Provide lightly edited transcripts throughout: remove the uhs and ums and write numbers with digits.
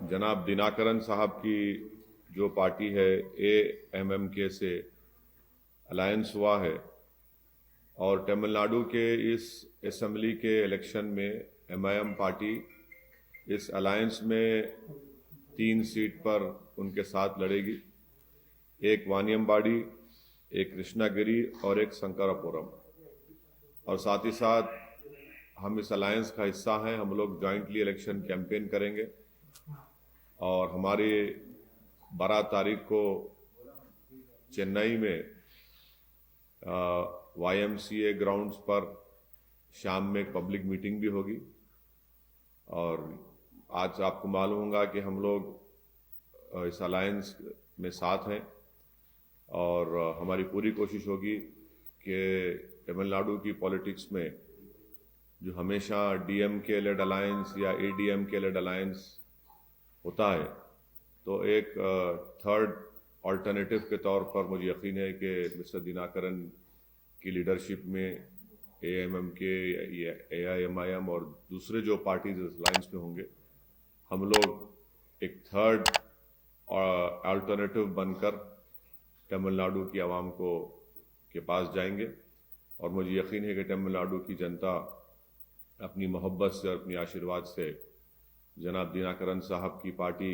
जनाब दिनाकरन साहब की जो पार्टी है AMMK से अलायंस हुआ है और तमिलनाडु के इस असेंबली के इलेक्शन में MIM पार्टी इस अलायंस में 3 सीट पर उनके साथ लड़ेगी। एक वानियमबाड़ी, एक कृष्णागिरी और एक शंकरापुरम। और साथ ही साथ हम इस अलायंस का हिस्सा हैं। हम लोग जॉइंटली इलेक्शन कैंपेन करेंगे और हमारी 12 तारीख को चेन्नई में YMCA ग्राउंड्स पर शाम में एक पब्लिक मीटिंग भी होगी। और आज आपको मालूम होगा कि हम लोग इस अलायंस में साथ हैं और हमारी पूरी कोशिश होगी कि तमिलनाडु की पॉलिटिक्स में जो हमेशा DMK लेड अलायंस या ADMK लेड अलायंस होता है, तो एक थर्ड अल्टरनेटिव के तौर पर मुझे यकीन है कि मिस्टर दिनाकरन की लीडरशिप में AMMK या AIMIM और दूसरे जो पार्टीज इस अलायंस में होंगे, हम लोग एक थर्ड अल्टरनेटिव बनकर तमिलनाडु की आवाम के पास जाएंगे। और मुझे यकीन है कि तमिलनाडु की जनता अपनी मोहब्बत से और अपनी आशीर्वाद से जनाब दिनाकरन साहब की पार्टी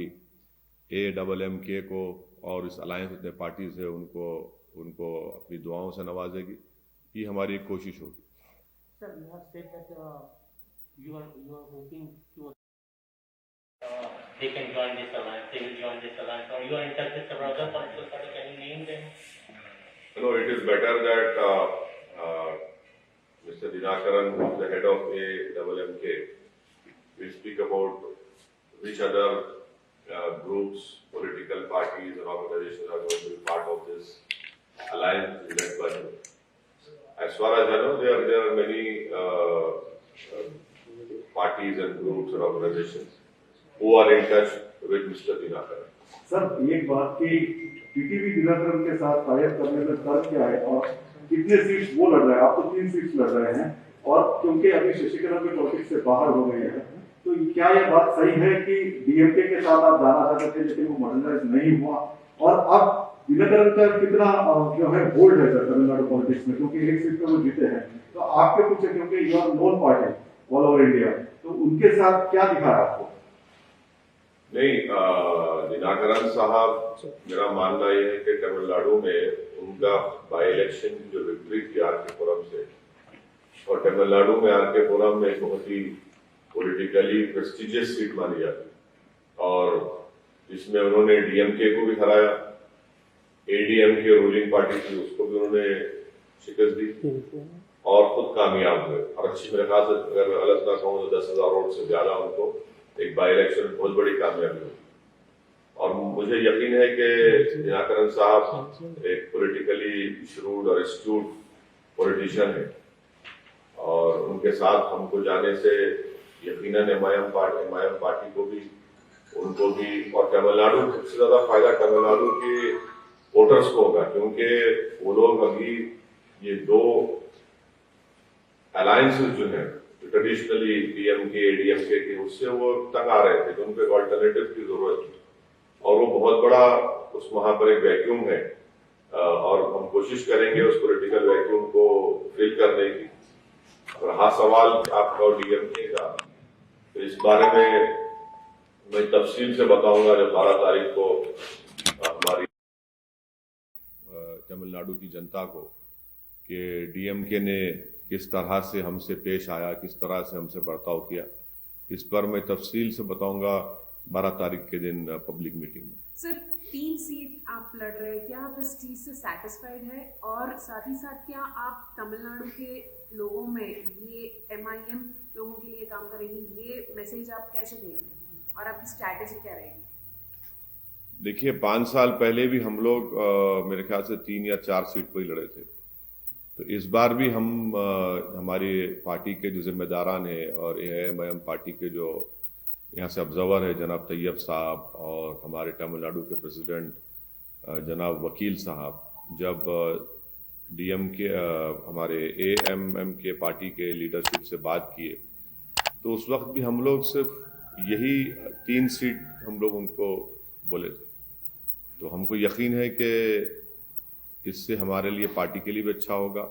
AMMK को और इस अलायंस जितने पार्टीज है उनको अपनी दुआओं से नवाजेगी। ये हमारी एक कोशिश होगी। Sir, you have said that you are hoping to they can join this alliance, they will join this alliance, or you are in touch with several other political parties. Can you name them? No, it is better that Mr. Dinakaran, who is the head of AMMK, will speak about which other groups, political parties and organizations are going to be part of this alliance led by him. As far as I know, there are many parties and groups and organizations who are in touch with Mr. Dinakaran. Sir, एक बात कि TTV Dinakaran के साथ type करने में तर्क क्या है और कितने सीट्स वो लड़ रहे हैं? आप तो 3 सीट्स लड़ रहे हैं और क्योंकि अभी शशिकला भी पॉलिटिक्स से बाहर हो गए हैं, तो क्या यह बात सही है कि DMK के साथ आप जाना चाहते थे लेकिन वो मर्जराइज नहीं हुआ? और अब दिनाकरन का कितना जो है होल्ड है सर तमिलनाडु पॉलिटिक्स में, क्योंकि एक सीट पे वो जीते हैं, तो आपके कुछ क्योंकि you are known party all over India, तो उनके साथ क्या दिखा रहा है आपको? नहीं, दिनाकरन साहब, मेरा मानना यह है कि तमिलनाडु में उनका बाई इलेक्शन की जो विक्ट्री थी RK-पुरम से, और तमिलनाडु में RK-पुरम में बहुत ही पॉलिटिकली प्रेस्टिजियस सीट मानी जाती और जिसमें उन्होंने DMK को भी हराया, ADMK रूलिंग पार्टी थी उसको भी उन्होंने शिकस्त दी और खुद कामयाब हुए। और अच्छी मेरे ख्याल से अगर मैं गलत ना कहूँ तो 10,000 वोट से ज्यादा उनको एक बाई इलेक्शन बहुत बड़ी कामयाबी हुई। और मुझे यकीन है कि दिनाकरन साहब एक पॉलिटिकली श्रूड और एस्ट्यूट पॉलिटिशियन है और उनके साथ हमको जाने से यकीनन MIM पार्टी को भी, उनको भी, और तमिलनाडु सबसे ज्यादा फायदा तमिलनाडु के वोटर्स को होगा, क्योंकि वो लोग अभी ये 2 अलायंसेस जो है ट्रेडिशनली DMK ADMK के, उससे वो तंग आ रहे थे, तो उनको एक अल्टरनेटिव की जरूरत थी और वो बहुत बड़ा उस वहां पर एक वैक्यूम है और हम कोशिश करेंगे उस पॉलिटिकल वैक्यूम को फिल करने की। और हाँ, सवाल आपका DMK का, तो इस बारे में मैं तफसील से बताऊंगा जब 12 तारीख को हमारी तमिलनाडु की जनता को कि DMK ने किस तरह से हमसे पेश आया, किस तरह से हमसे बर्ताव किया, इस पर मैं तफसील से बताऊंगा 12 तारीख के दिन पब्लिक मीटिंग में। सर, 3 सीट आप लड़ रहे हैं, क्या आप इस चीज से सेटिस्फाइड है? और साथ ही साथ क्या आप तमिलनाडु के लोगों में ये MIM लोगों के लिए काम करेंगे, ये मैसेज आप कैसे देंगे और आपकी स्ट्रैटेजी क्या रहेगी? देखिए, 5 साल पहले भी हम लोग मेरे ख्याल से 3 या 4 सीट पर ही लड़े थे, तो इस बार भी हम हमारी पार्टी के जो जिम्मेदारान हैं और AIMIM पार्टी के जो यहाँ से ऑब्जर्वर है जनाब तैयब साहब और हमारे तमिलनाडु के प्रेसिडेंट जनाब वकील साहब, जब DMK हमारे AMMK पार्टी के लीडरशिप से बात किए, तो उस वक्त भी हम लोग सिर्फ यही 3 सीट हम लोग उनको बोले थे। तो हमको यकीन है कि इससे हमारे लिए, पार्टी के लिए भी अच्छा होगा,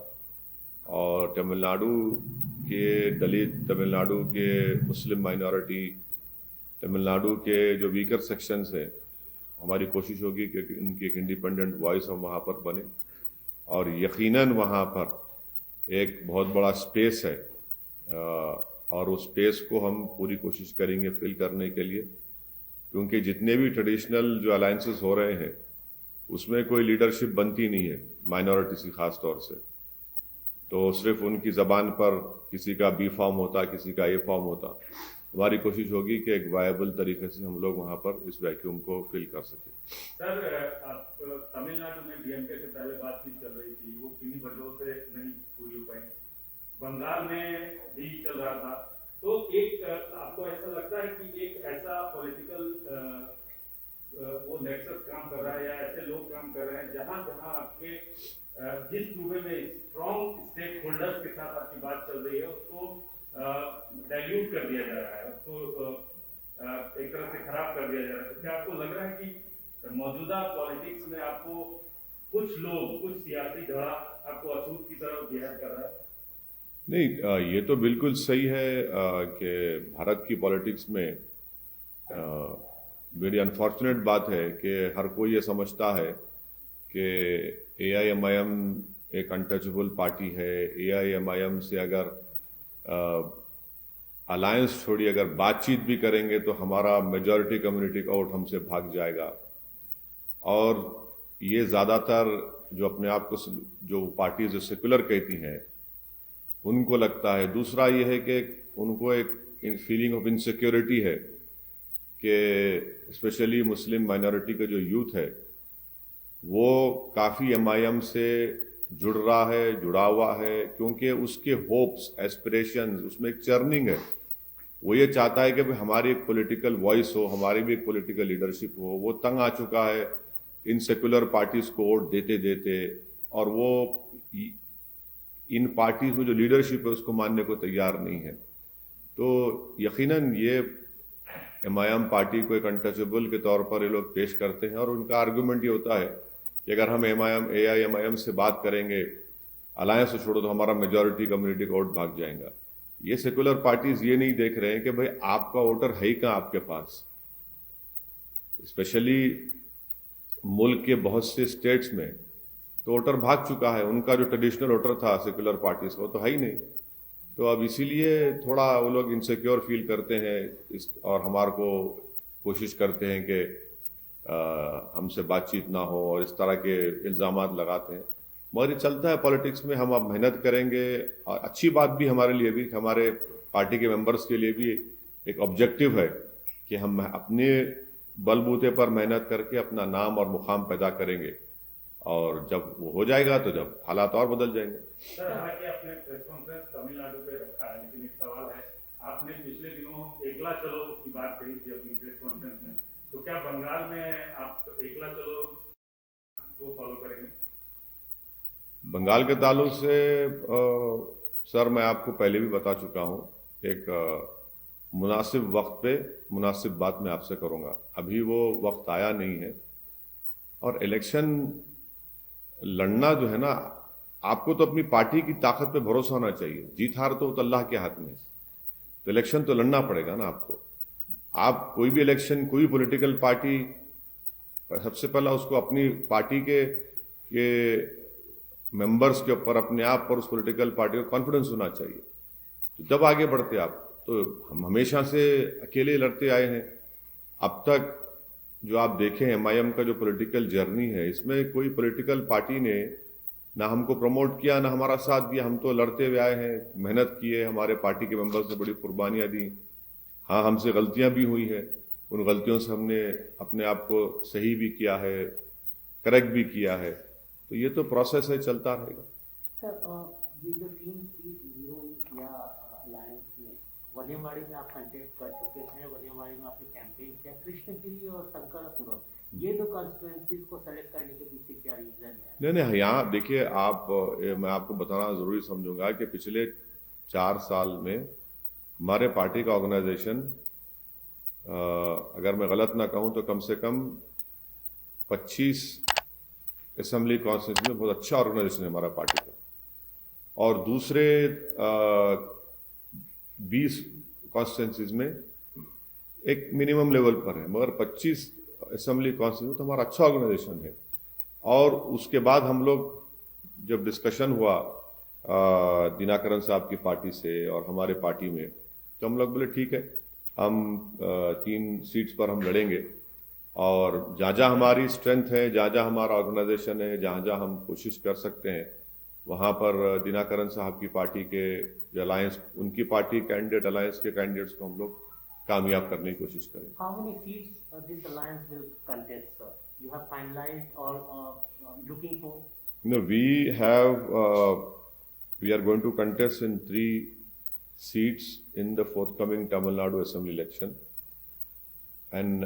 और तमिलनाडु के दलित, तमिलनाडु के मुस्लिम माइनॉरिटी, तमिलनाडु के जो वीकर सेक्शंस हैं, हमारी कोशिश होगी कि उनकी एक इंडिपेंडेंट वॉइस हम वहाँ पर बने। और यकीनन वहाँ पर एक बहुत बड़ा स्पेस है, और उस स्पेस को हम पूरी कोशिश करेंगे फिल करने के लिए, क्योंकि जितने भी ट्रेडिशनल जो अलायंसेस हो रहे हैं उसमें कोई लीडरशिप बनती नहीं है माइनॉरिटीज की खास तौर से। तो सिर्फ उनकी ज़बान पर किसी का बी फॉर्म होता, किसी का ए फॉर्म होता। हमारी कोशिश होगी कि एक वायबल तरीके से हम लोग वहाँ पर इस वैक्यूम को फिल कर सकें। सर, आप तमिलनाडु में डीएमके से पहले बातचीत चल रही थी, वो किन्हीं वजहों से नहीं पूरी हो पाई। बंगाल में भी चल रहा था, तो एक आपको ऐसा लगता है कि एक ऐसा पॉलिटिकल वो नेक्सस काम कर रहा है, या ऐसे लोग काम कर रहे हैं जहां जहां आपके जिस सूबे में स्ट्रॉन्ग स्टेक होल्डर्स के साथ आपकी बात चल रही है उसको डाइल्यूट कर दिया जा रहा है, उसको एक तरह से खराब कर दिया जा रहा है। तो क्या आपको लग रहा है कि मौजूदा पॉलिटिक्स में आपको कुछ लोग, कुछ सियासी धड़ा आपको अछूत की तरफ बिहेव कर रहा है? नहीं, ये तो बिल्कुल सही है कि भारत की पॉलिटिक्स में बड़ी अनफॉर्चुनेट बात है कि हर कोई ये समझता है कि AIMIM एक अनटचेबल पार्टी है। AIMIM से अगर अलायंस छोड़ी, अगर बातचीत भी करेंगे तो हमारा मेजॉरिटी कम्युनिटी का वोट हमसे भाग जाएगा। और ये ज़्यादातर जो अपने आप को जो पार्टी जो सेकुलर कहती हैं उनको लगता है। दूसरा ये है कि उनको एक फीलिंग ऑफ इनसिक्योरिटी है कि स्पेशली मुस्लिम माइनॉरिटी का जो यूथ है वो काफ़ी MIM से जुड़ रहा है, जुड़ा हुआ है, क्योंकि उसके होप्स, एस्पिरेशंस, उसमें एक चर्निंग है। वो ये चाहता है कि भाई हमारी एक पॉलिटिकल वॉइस हो, हमारी भी एक पॉलिटिकल लीडरशिप हो। वो तंग आ चुका है इन सेकुलर पार्टीज को वोट देते देते, और वो इन पार्टीज में जो लीडरशिप है उसको मानने को तैयार नहीं है। तो यकीनन ये MIM पार्टी को एक अनटचेबल के तौर पर ये लोग पेश करते हैं, और उनका आर्गुमेंट ये होता है कि अगर हम AIMIM से बात करेंगे, अलायंस को छोड़ो, तो हमारा मेजॉरिटी कम्युनिटी का वोट भाग जाएगा। ये सेकुलर पार्टीज ये नहीं देख रहे हैं कि भाई आपका वोटर है ही कहाँ आपके पास। स्पेशली मुल्क के बहुत से स्टेट्स में तो वोटर भाग चुका है, उनका जो ट्रेडिशनल वोटर था सेकुलर पार्टीज का, तो है ही नहीं। तो अब इसीलिए थोड़ा वो लोग इनसिक्योर फील करते हैं और हमारे को कोशिश करते हैं कि हमसे बातचीत ना हो, और इस तरह के इल्ज़ामात लगाते हैं। मगर ये चलता है पॉलिटिक्स में। हम अब मेहनत करेंगे, और अच्छी बात भी हमारे लिए भी, हमारे पार्टी के मेंबर्स के लिए भी एक ऑब्जेक्टिव है कि हम अपने बलबूते पर मेहनत करके अपना नाम और मुकाम पैदा करेंगे, और जब वो हो जाएगा तो जब हालात और बदल जाएंगे। सर, हालांकि आपने प्रेस कॉन्फ्रेंस तमिलनाडु पे रखा है, लेकिन एक सवाल है, आपने पिछले दिनों एकला चलो की बात कही थी अपनी प्रेस कॉन्फ्रेंस में, तो क्या बंगाल में आप एकला चलो को फॉलो करेंगे? बंगाल के ताल्लुक से सर, मैं आपको पहले भी बता चुका हूं, एक मुनासिब वक्त पे मुनासिब बात मैं आपसे करूंगा। अभी वो वक्त आया नहीं है, और इलेक्शन लड़ना जो है ना, आपको तो अपनी पार्टी की ताकत पे भरोसा होना चाहिए। जीत हार तो अल्लाह के हाथ में है, तो इलेक्शन तो लड़ना पड़ेगा ना आपको। आप कोई भी इलेक्शन, कोई पॉलिटिकल पार्टी, सबसे पहला उसको अपनी पार्टी के मेंबर्स के ऊपर, अपने आप पर, उस पॉलिटिकल पार्टी को कॉन्फिडेंस होना चाहिए, तो जब आगे बढ़ते आप। तो हम हमेशा से अकेले लड़ते आए हैं। अब तक जो आप देखें MIM का जो पॉलिटिकल जर्नी है, इसमें कोई पॉलिटिकल पार्टी ने ना हमको प्रमोट किया, ना हमारा साथ दिया। हम तो लड़ते हुए आए हैं, मेहनत किए, हमारे पार्टी के मेंबर्स ने बड़ी कुर्बानियां दी। हाँ, हमसे गलतियां भी हुई हैं, उन गलतियों से हमने अपने आप को सही भी किया है, करेक्ट भी किया है। तो ये तो प्रोसेस है, चलता रहेगा। सर, ये जो 3 सीट हीरो किया अलायंस में, वन्यवाड़ी में आप कंटेस्ट कर चुके हैं, वन्यवाड़ी में आपने कैंपेन किया, कृष्णगिरी और शंकरपुरम, ये दो कॉन्स्टिट्यूएंसीज को सेलेक्ट करने के पीछे क्या रीजन है? नहीं, यहाँ देखिए, मैं आपको बताना जरूरी समझूंगा कि पिछले 4 साल में हमारे पार्टी का ऑर्गेनाइजेशन अगर मैं गलत ना कहूं तो कम से कम 25 असेंबली कॉन्स्टिट्यूंसी में बहुत अच्छा ऑर्गेनाइजेशन है हमारा पार्टी का, और दूसरे 20 कॉन्स्टिट्यूंसीज में एक मिनिमम लेवल पर है, मगर 25 असेंबली कॉन्स्टिट्यूंसी तो हमारा अच्छा ऑर्गेनाइजेशन है। और उसके बाद हम लोग जब डिस्कशन हुआ दिनाकरन साहब की पार्टी से और हमारे पार्टी में, तो हम लोग बोले ठीक है, हम 3 सीट्स पर हम लड़ेंगे, और जहाँ जहाँ हमारी स्ट्रेंथ है, जहाँ जहाँ हमारा ऑर्गेनाइजेशन है, जहाँ जहाँ हम कोशिश कर सकते हैं, वहाँ पर दिनाकरन साहब की पार्टी के अलायंस, उनकी पार्टी कैंडिडेट, अलायंस के कैंडिडेट्स को हम लोग कामयाब करने की कोशिश करें। How many seats this alliance will contest, sir? You have finalized or looking for? No, we are going to contest in 3 seats in the forthcoming Tamil Nadu Assembly election, and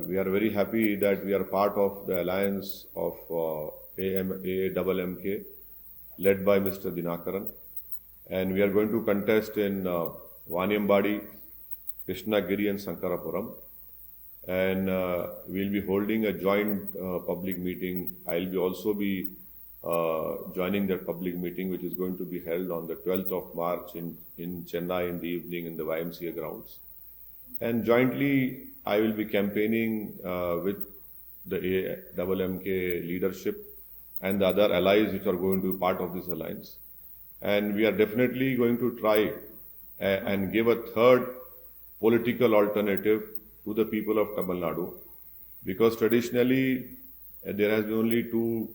we are very happy that we are part of the alliance of AAMMK led by Mr. Dinakaran, and we are going to contest in Vaniambadi, Krishnagiri and Sankarapuram, and we'll be holding a joint public meeting. I'll be also be joining that public meeting, which is going to be held on the 12th of March in Chennai in the evening in the YMCA grounds. And jointly, I will be campaigning with the AAMMK leadership and the other allies which are going to be part of this alliance. And we are definitely going to try and give a third political alternative to the people of Tamil Nadu, because traditionally there has been only 2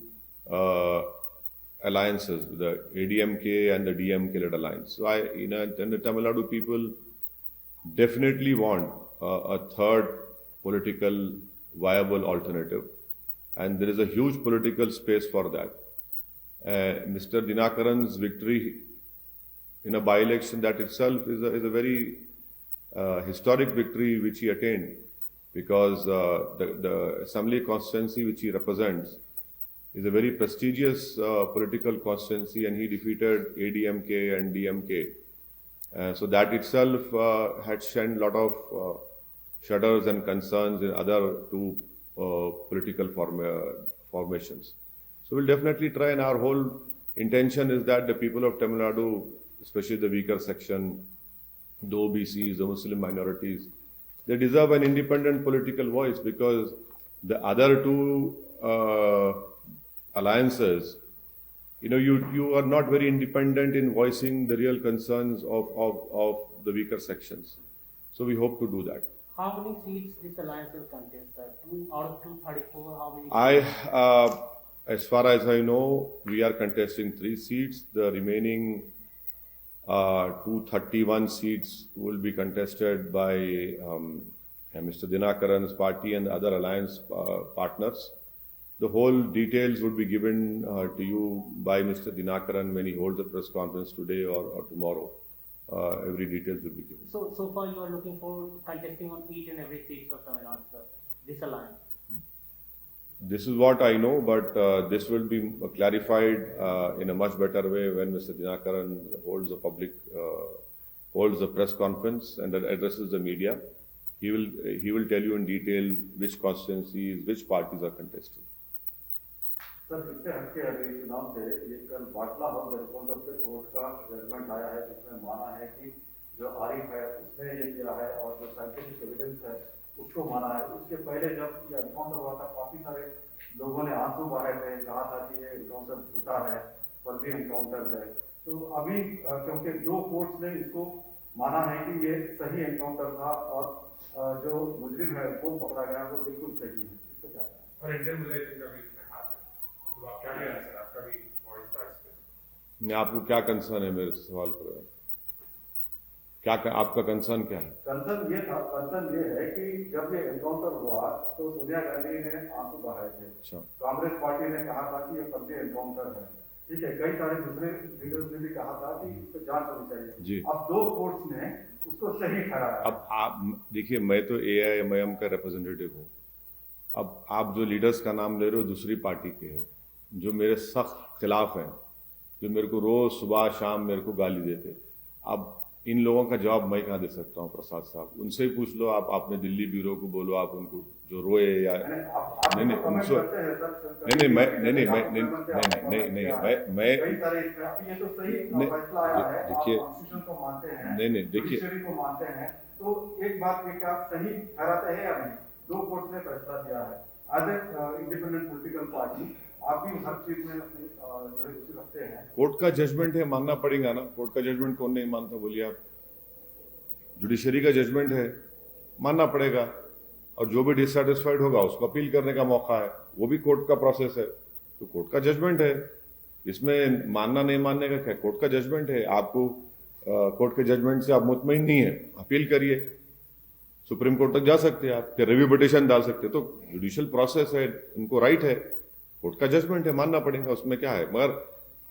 alliances, the ADMK and the DMK-led alliance. So and the Tamil Nadu people definitely want a third political viable alternative, and there is a huge political space for that. Mr. Dinakaran's victory in a by-election, that itself is a very historic victory which he attained, because the assembly constituency which he represents is a very prestigious political constituency, and he defeated ADMK and DMK. So that itself had sent a lot of shudders and concerns in other 2 political formations. So we'll definitely try, and our whole intention is that the people of Tamil Nadu, especially the weaker section, the OBCs, the Muslim minorities, they deserve an independent political voice, because the other 2 alliances, you are not very independent in voicing the real concerns of the weaker sections. So we hope to do that. How many seats this alliance will contest, sir? 2 out of 234, how many? As far as I know, we are contesting 3 seats. The remaining 231 seats will be contested by Mr. Dinakaran's party and the other alliance partners. The whole details would be given to you by Mr. Dinakaran when he holds a press conference today or tomorrow. Every details will be given. So far you are looking for contesting on each and every seat of Tamil Nadu, sir, this alliance? This is what I know, but this will be clarified in a much better way when Mr. Dinakaran holds a press conference and addresses the media. He will tell you in detail which constituencies, which parties are contesting. Sir, इससे हटके अभी चुनाव से ये कल बाटला house encounter पे court का judgement आया है, जिसमें माना है कि जो आरिफ है उसने ये किया है, और जो साइंटिफिक एविडेंस है उसको माना है। उसके पहले जब ये एनकाउंटर हुआ था, काफी सारे लोगों ने आंसू बहाए थे, कहा था कि ये एनकाउंटर झूठा है, फर्जी एनकाउंटर है। तो अभी क्योंकि 2 कोर्ट्स ने इसको माना है कि ये सही एनकाउंटर था, और जो मुजरिम है वो पकड़ा गया वो बिल्कुल सही है, इस पर क्या है? और इंडियन मिलिट्री का भी इसमें हाथ है, तो आप क्या कहना सर, आपका भी वॉइस था इस पे? आपको क्या कंसर्न है मेरे से सवाल कर रहे हैं? क्या आपका कंसर्न क्या है? कंसर्न ये है कि जब ये एनकाउंटर हुआ तो सोनिया गांधी ने आंसू बहाए थे। अच्छा। कांग्रेस पार्टी ने कहा था कि ये फर्जी एनकाउंटर है, ठीक है। कई सारे दूसरे लीडर्स ने भी कहा था कि इस पर जांच होनी चाहिए जी। अब 2 कोर्ट्स ने उसको सही ठहराया। अब आप देखिए, मैं तो AIMIM का रिप्रेजेंटेटिव हूँ। अब आप जो लीडर्स का नाम ले रहे हो दूसरी पार्टी के हैं, जो मेरे सख्त खिलाफ हैं, जो मेरे को रोज सुबह शाम मेरे को गाली देते। अब इन लोगों का जवाब मैं कहाँ दे सकता हूँ प्रसाद साहब, उनसे ही पूछ लो आप, आपने दिल्ली ब्यूरो को बोलो, आप उनको जो रोए या नहीं नहीं उनसे नहीं नहीं मैं नहीं नहीं मैं नहीं नहीं नहीं नहीं मैं ये तो सही फैसला आया है, देखिए कॉन्स्टिट्यूशन को मानते हैं, नहीं नहीं देखिए जुडिशरी को मानते हैं, तो एक बात ये क्या सही ठहराते हैं या नहीं? दो कोर्ट ने फैसला दिया है, as a independent political party आप भी हर चीज में अपनी जो है रुचि रखते हैं। कोर्ट का जजमेंट है, मानना पड़ेगा ना। कोर्ट का जजमेंट कौन नहीं मानता बोलिए आप? जुडिशरी का जजमेंट है, मानना पड़ेगा। और जो भी डिससेटिस्फाइड होगा उसको अपील करने का मौका है, वो भी कोर्ट का प्रोसेस है। तो कोर्ट का जजमेंट है, इसमें मानना नहीं मानने का क्या, कोर्ट का जजमेंट है। आपको कोर्ट के जजमेंट से आप मुतमईन नहीं है, अपील करिए, सुप्रीम कोर्ट तक जा सकते हैं आप, फिर रिव्यू पिटिशन डाल सकते हैं। तो जुडिशियल प्रोसेस है, इनको राइट है, कोर्ट का जजमेंट है, मानना पड़ेगा, उसमें क्या है। मगर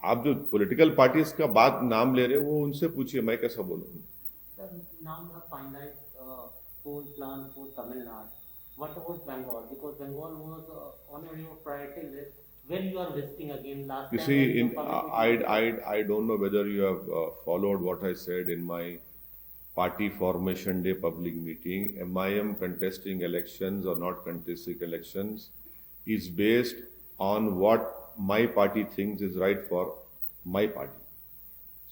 आप जो पॉलिटिकल पार्टीज का बात नाम ले रहे हो वो उनसे पूछिए, मैं कैसा बोलूँ। Sir, now you have finalized whole plan for Tamil Nadu. What about Bengal? Because Bengal was on your priority list. When you are visiting again last You time? see, when you I don't know whether you have followed what I said in my party formation day public meeting. MIM contesting elections or not contesting elections is based on what my party thinks is right for my party.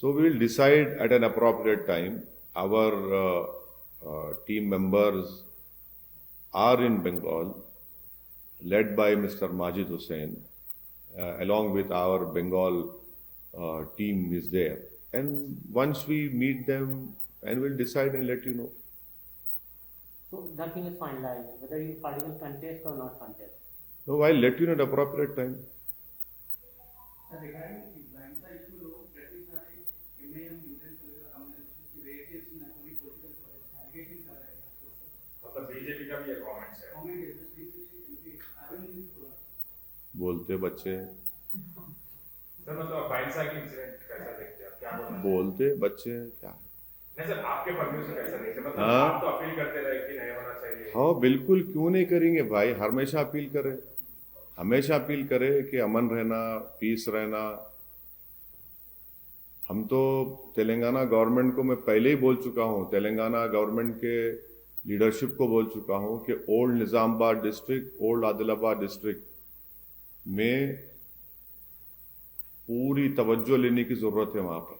So we will decide at an appropriate time. Our team members are in Bengal, led by Mr. Majid Hussain, along with our Bengal team is there. And once we meet them, and we'll decide and let you know. So nothing is finalized, whether you party will contest or not contest. No, I'll let you know at appropriate time. Regarding the blind side issue, ప్రతిసారి MIM intense communication rate చేసిన కొన్ని political allegation कर रहे हैं, मतलब BJP का भी ये कमेंट्स है। कमेंट है 360 एमपी अरविंद पूरा बोलते बच्चे, सर मतलब बाइंसा की इंसिडेंट कैसा देखते हैं आप, क्या बोलना? बोलते बच्चे क्या। नहीं सर, आपके पॉइंट से कैसा देखते हैं? मतलब हाँ? आप तो अपील करते रहे कि नहीं होना चाहिए। हाँ बिल्कुल, क्यों नहीं करेंगे भाई, हमेशा अपील करें, हमेशा अपील करें कि अमन रहना, पीस रहना। हम तो तेलंगाना गवर्नमेंट को मैं पहले ही बोल चुका हूँ, तेलंगाना गवर्नमेंट के लीडरशिप को बोल चुका हूँ कि old Nizamabad district, old Adilabad district में पूरी तवज्जो लेने की जरूरत है वहां पर।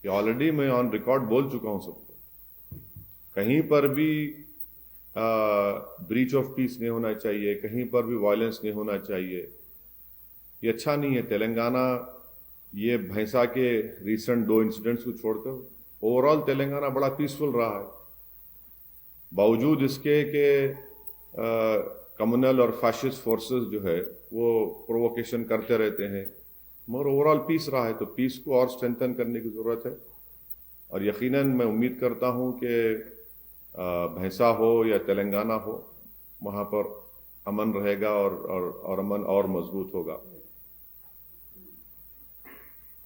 ये ऑलरेडी मैं ऑन रिकॉर्ड बोल चुका हूं सबको, कहीं पर भी ब्रीच ऑफ पीस नहीं होना चाहिए, कहीं पर भी वायलेंस नहीं होना चाहिए। ये अच्छा नहीं है। तेलंगाना, ये भैंसा के रिसेंट 2 इंसिडेंट्स को छोड़कर ओवरऑल तेलंगाना बड़ा पीसफुल रहा है, बावजूद इसके कि कम्युनल और फैशिस्ट फोर्सेस जो है वो प्रोवोकेशन करते रहते हैं, मगर ओवरऑल पीस रहा है। तो पीस को और स्ट्रेंथन करने की ज़रूरत है। और यकीनन मैं उम्मीद करता हूं कि भैंसा हो या तेलंगाना हो, वहां पर अमन रहेगा और अमन और मजबूत होगा।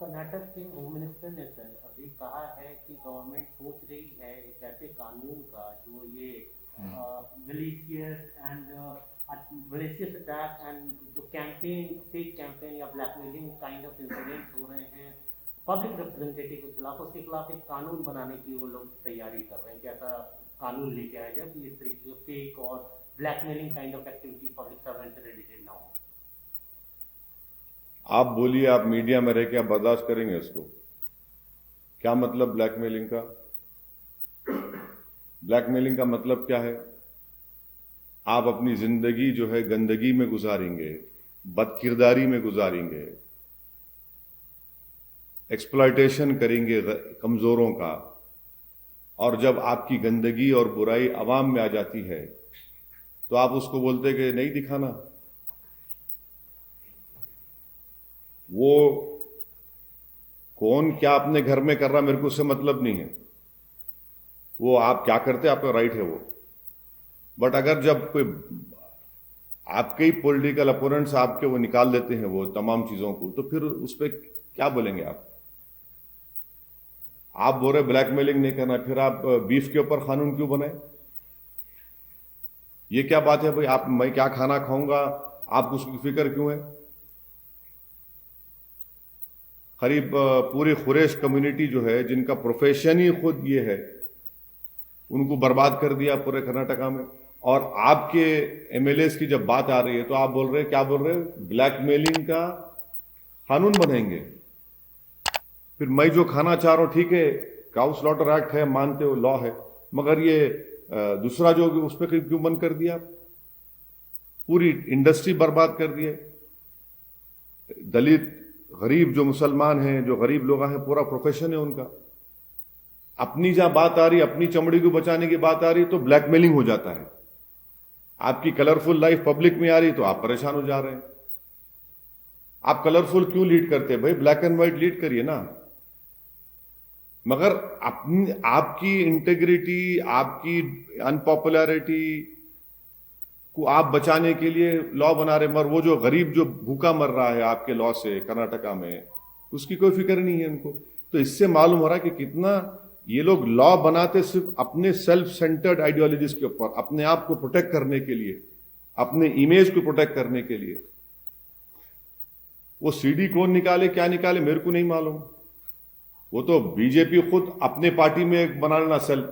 कर्नाटक के होम मिनिस्टर ने सर अभी कहा है कि गवर्नमेंट सोच रही है एक ऐसे कानून का जो ये malicious attack and जो कैंपेन, फेक कैंपेन या ब्लैकमेलिंग काइंड ऑफ इंसिडेंट्स हो रहे हैं पब्लिक रिप्रेजेंटेटिव के खिलाफ, उसके खिलाफ एक कानून बनाने की वो लोग तैयारी कर रहे हैं कि ऐसा कानून लेके आया जाए कि इस तरीके से फेक और blackmailing kind of activity public servant से रिलेटेड ना हो। आप बोलिए, आप मीडिया में रह के आप बर्दाश्त करेंगे इसको? क्या मतलब ब्लैकमेलिंग का? ब्लैकमेलिंग का मतलब क्या है? आप अपनी जिंदगी जो है गंदगी में गुजारेंगे, बदकिरदारी में गुजारेंगे, एक्सप्लॉयटेशन करेंगे कमजोरों का, और जब आपकी गंदगी और बुराई अवाम में आ जाती है तो आप उसको बोलते कि नहीं दिखाना। वो कौन क्या अपने घर में कर रहा मेरे को उससे मतलब नहीं है, वो आप क्या करते आपका राइट है वो। बट अगर जब कोई आपके ही पॉलिटिकल अपोनेंट्स आपके वो निकाल देते हैं वो तमाम चीजों को, तो फिर उस पर क्या बोलेंगे आप? आप बोल रहे ब्लैकमेलिंग नहीं करना, फिर आप बीफ के ऊपर कानून क्यों बनाए? ये क्या बात है भाई? आप मैं क्या खाना खाऊंगा आपको उसकी फिक्र क्यों है? करीब पूरी खुरेश कम्युनिटी जो है, जिनका प्रोफेशन ही खुद ये है, उनको बर्बाद कर दिया पूरे कर्नाटका में। और आपके एमएलएस की जब बात आ रही है तो आप बोल रहे हैं, क्या बोल रहे हैं, ब्लैकमेलिंग का कानून बनाएंगे। फिर मैं जो खाना चाह रहा हूं, ठीक है, काउ स्लॉटर एक्ट है, मानते हो, लॉ है, मगर ये दूसरा जो उस पर क्यों बंद कर दिया? पूरी इंडस्ट्री बर्बाद कर दी है। दलित, गरीब जो मुसलमान हैं, जो गरीब लोग हैं, पूरा प्रोफेशन है उनका। अपनी जहां बात आ रही, अपनी चमड़ी को बचाने की बात आ रही, तो ब्लैकमेलिंग हो जाता है। आपकी कलरफुल लाइफ पब्लिक में आ रही तो आप परेशान हो जा रहे हैं। आप कलरफुल क्यों लीड करते हैं भाई? ब्लैक एंड व्हाइट लीड करिए ना। मगर अपनी, आपकी इंटेग्रिटी, आपकी अनपॉपुलैरिटी को आप बचाने के लिए लॉ बना रहे, मगर वो जो गरीब जो भूखा मर रहा है आपके लॉ से कर्नाटका में, उसकी कोई फिक्र नहीं है उनको। तो इससे मालूम हो रहा है कि कितना ये लोग लॉ बनाते सिर्फ अपने सेल्फ सेंटर्ड आइडियोलॉजीज के ऊपर, अपने आप को प्रोटेक्ट करने के लिए, अपने इमेज को प्रोटेक्ट करने के लिए। वो सीडी कौन निकाले, क्या निकाले, मेरे को नहीं मालूम। वो तो बीजेपी खुद अपने पार्टी में एक बना लेना सेल,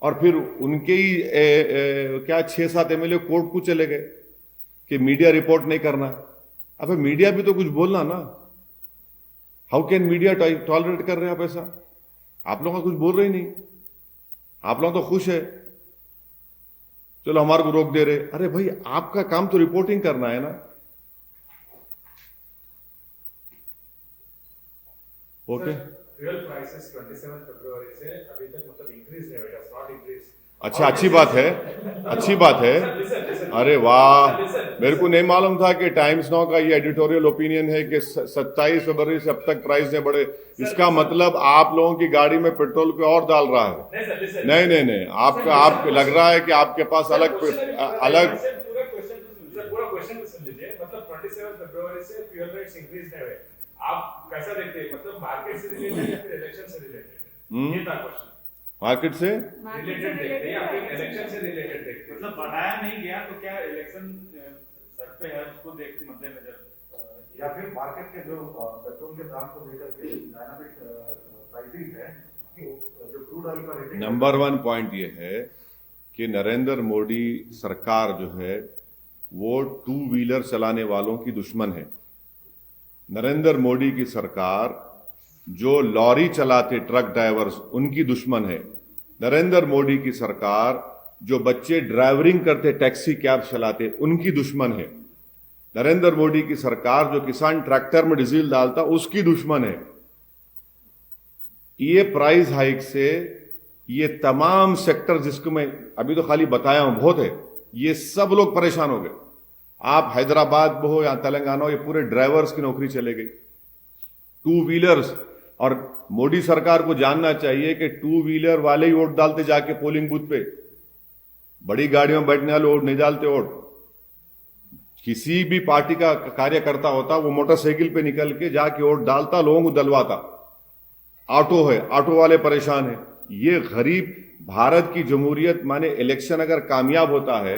और फिर उनके ही क्या 6-7 एमएलए कोर्ट को चले गए कि मीडिया रिपोर्ट नहीं करना। अब मीडिया भी तो कुछ बोलना ना। हाउ कैन मीडिया टॉलरेट कर रहे हैं आप ऐसा? आप लोग कुछ बोल रहे ही नहीं, आप लोग तो खुश है, चलो हमारे को रोक दे रहे। अरे भाई, आपका काम तो रिपोर्टिंग करना है ना। ओके, फ्यूल प्राइसेस 27 फरवरी से अभी तक मतलब इंक्रीज नहीं हुआ, नॉट इंक्रीज। अच्छा, अच्छी बात है, अच्छी बात है। अरे वाह, मेरे को नहीं मालूम था कि टाइम्स नाउ का ये एडिटोरियल ओपिनियन है कि 27 फरवरी से अब तक प्राइस नहीं बढ़े। इसका मतलब आप लोगों की गाड़ी में पेट्रोल पे और डाल रहा है। नहीं नहीं नहीं, आपका लग रहा है कि आपके पास अलग पूरा क्वेश्चन तो सुन लीजिए। मतलब 27 फरवरी से फ्यूल रेट्स इंक्रीज नहीं हुए, आप कैसा देखते हैं? मतलब मार्केट से रिलेटेड या फिर इलेक्शन से रिलेटेड? ये था क्वेश्चन। मार्केट से रिलेटेड देखते हैं या फिर इलेक्शन से रिलेटेड देखते हैं? मतलब बढ़ाया नहीं गया तो क्या इलेक्शन सर पे है, उसको देख मद्देनजर, या फिर मार्केट के जो पेट्रोल के दाम को लेकर के डायनामिक प्राइसिंग है, तो जो क्रूड ऑयल का रेटिंग। नंबर 1 पॉइंट ये है कि नरेंद्र मोदी सरकार जो है वो 2 व्हीलर चलाने वालों की दुश्मन है। नरेंद्र मोदी की सरकार जो लॉरी चलाते ट्रक ड्राइवर्स, उनकी दुश्मन है। नरेंद्र मोदी की सरकार जो बच्चे ड्राइवरिंग करते, टैक्सी कैब चलाते, उनकी दुश्मन है। नरेंद्र मोदी की सरकार जो किसान ट्रैक्टर में डीजल डालता, उसकी दुश्मन है। ये प्राइस हाइक से ये तमाम सेक्टर, जिसको मैं अभी तो खाली बताया हूं, बहुत है, ये सब लोग परेशान हो गए। आप हैदराबाद में हो या तेलंगाना हो, ये पूरे ड्राइवर्स की नौकरी चले गई, 2 व्हीलर्स। और मोदी सरकार को जानना चाहिए कि 2 व्हीलर वाले ही वोट डालते जाके पोलिंग बूथ पे, बड़ी गाड़ियों में बैठने वाले वोट नहीं डालते। वोट किसी भी पार्टी का कार्यकर्ता होता, वो मोटरसाइकिल पे निकल के जाके वोट डालता, लोगों को दलवाता। ऑटो है, ऑटो वाले परेशान है। ये गरीब, भारत की जमहूरियत माने इलेक्शन अगर कामयाब होता है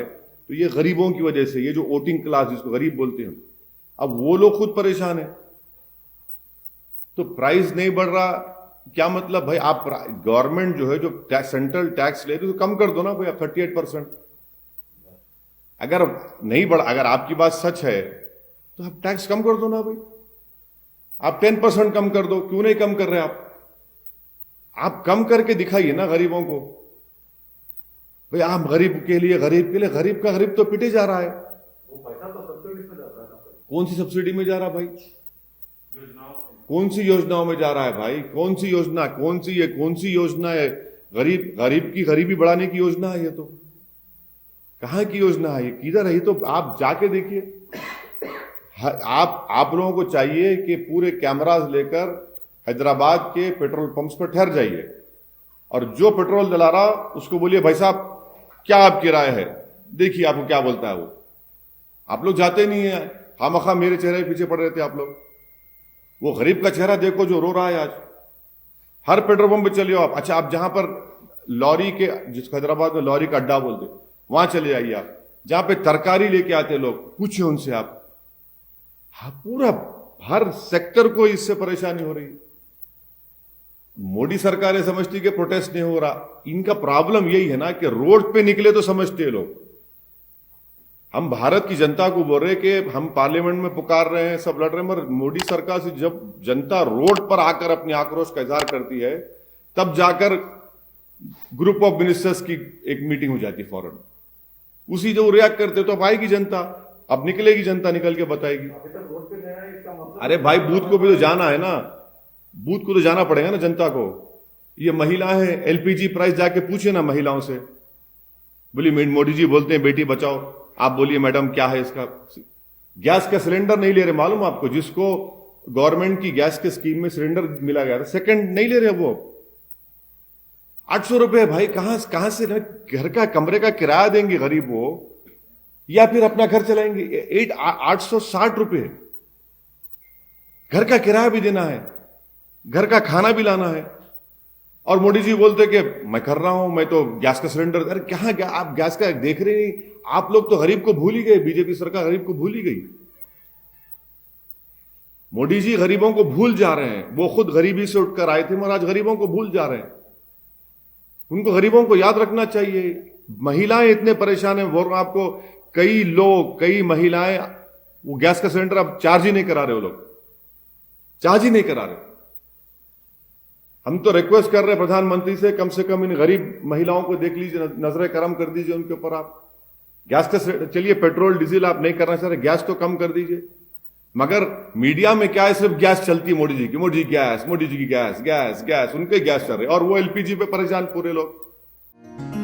तो ये गरीबों की वजह से, ये जो वोटिंग क्लास जिसको गरीब बोलते हैं, अब वो लोग खुद परेशान है। तो प्राइस नहीं बढ़ रहा, क्या मतलब भाई? आप गवर्नमेंट जो है, जो सेंट्रल टैक्स लेती है, तो कम कर दो ना भाई, आप 38%। अगर नहीं बढ़ा, अगर आपकी बात सच है तो आप टैक्स कम कर दो ना भाई, आप 10% कम कर दो। क्यों नहीं कम कर रहे आप कम करके दिखाइए ना गरीबों को। भाई आप गरीब के लिए, गरीब का गरीब तो पिटे जा रहा है। वो पैसा तो सब्सिडी में जाता है ना। कौन सी सब्सिडी में जा रहा है भाई? कौन सी योजनाओं में जा रहा है भाई? कौन सी योजना, कौन सी योजना है? गरीब की गरीबी बढ़ाने की योजना है ये तो। कहां की योजना है ये? किधर है ये? तो आप जाके देखिए। आप लोगों को चाहिए कि पूरे कैमरास लेकर हैदराबाद के पेट्रोल पंप्स पर ठहर जाइए, और जो पेट्रोल डला रहा उसको बोलिए, भाई साहब क्या आपकी राय है, देखिए आपको क्या बोलता है वो। आप लोग जाते नहीं है, खामखा मेरे चेहरे के पीछे पड़ रहे थे आप लोग। वो गरीब का चेहरा देखो जो रो रहा है आज। हर पेट्रोल पंप पे चलिए आप। अच्छा, आप जहां पर लॉरी के, जिसको हैदराबाद में लॉरी का अड्डा बोलते, वहां चले जाइए आप, जहां पे तरकारी लेके आते लोग, पूछिए उनसे आप। हाँ, पूरा हर सेक्टर को इससे परेशानी हो रही। मोदी सरकार ये समझती कि प्रोटेस्ट नहीं हो रहा। इनका प्रॉब्लम यही है ना कि रोड पे निकले तो समझते हैं लोग। हम भारत की जनता को बोल रहे कि हम पार्लियामेंट में पुकार रहे हैं, सब लड़ रहे हैं, मगर मोदी सरकार से जब जनता रोड पर आकर अपने आक्रोश का इजहार करती है, तब जाकर ग्रुप ऑफ मिनिस्टर्स की एक मीटिंग हो जाती है फौरन। उसी जो रिएक्ट करते तो अब आएगी जनता, अब निकलेगी जनता, निकल के बताएगी। अरे भाई, बूथ को भी तो जाना है ना, बूथ को तो जाना पड़ेगा ना जनता को। ये महिला है, एलपीजी प्राइस जाके पूछे ना महिलाओं से। बोली मोदी जी बोलते हैं बेटी बचाओ, आप बोलिए मैडम क्या है इसका। गैस का सिलेंडर नहीं ले रहे, मालूम आपको? जिसको गवर्नमेंट की गैस के स्कीम में सिलेंडर मिला गया था, सेकंड नहीं ले रहे वो। 800 रुपए भाई, कहां से घर का कमरे का किराया देंगे गरीब वो, या फिर अपना घर चलाएंगे? 860 रुपए घर का किराया भी देना है, घर का खाना भी लाना है। और मोदी जी बोलते कि मैं कर रहा हूं, मैं तो गैस का सिलेंडर। अरे कहां गया? आप गैस का देख रहे नहीं? आप लोग तो गरीब को भूल ही गए। बीजेपी सरकार गरीब को भूल ही गई। मोदी जी गरीबों को भूल जा रहे हैं। वो खुद गरीबी से उठकर आए थे, मगर आज गरीबों को भूल जा रहे हैं। उनको गरीबों को याद रखना चाहिए। महिलाएं इतने परेशान है, बोल रहा हूं आपको, कई लोग, कई महिलाएं वो गैस का सिलेंडर अब चार्ज ही नहीं करा रहे। वो लोग चार्ज ही नहीं करा रहे। हम तो रिक्वेस्ट कर रहे हैं प्रधानमंत्री से कम इन गरीब महिलाओं को देख लीजिए, नजर करम कर दीजिए उनके ऊपर। आप गैस का, चलिए पेट्रोल डीजल आप नहीं करना चाह रहे, गैस तो कम कर दीजिए। मगर मीडिया में क्या है, सिर्फ गैस चलती है मोदी जी की, मोदी जी गैस, मोदी जी की गैस, गैस गैस, उनके गैस चल रहे और वो एलपीजी पे परेशान पूरे लोग।